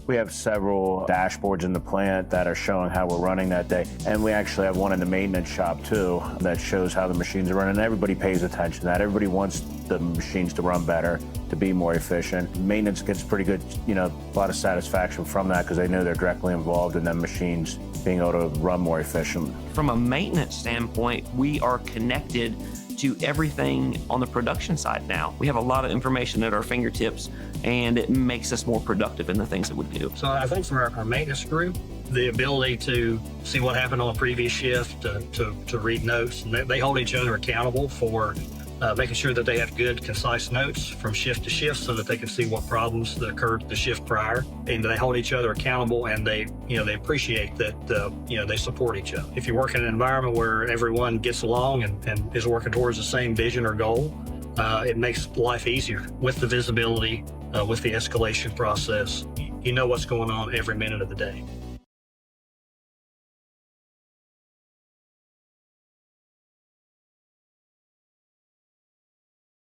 We have several dashboards in the plant that are showing how we're running that day. And we actually have one in the maintenance shop too that shows how the machines are running. Everybody pays attention to that. Everybody wants the machines to run better, to be more efficient. Maintenance gets pretty good, a lot of satisfaction from that because they know they're directly involved in them machines being able to run more efficient. From a maintenance standpoint, we are connected to everything on the production side now. We have a lot of information at our fingertips, and it makes us more productive in the things that we do. So I think for our maintenance group, the ability to see what happened on a previous shift, to read notes, and they hold each other accountable for making sure that they have good, concise notes from shift to shift so that they can see what problems that occurred the shift prior. And they hold each other accountable, and they appreciate that, they support each other. If you work in an environment where everyone gets along and is working towards the same vision or goal, it makes life easier with the visibility, with the escalation process. You know what's going on every minute of the day.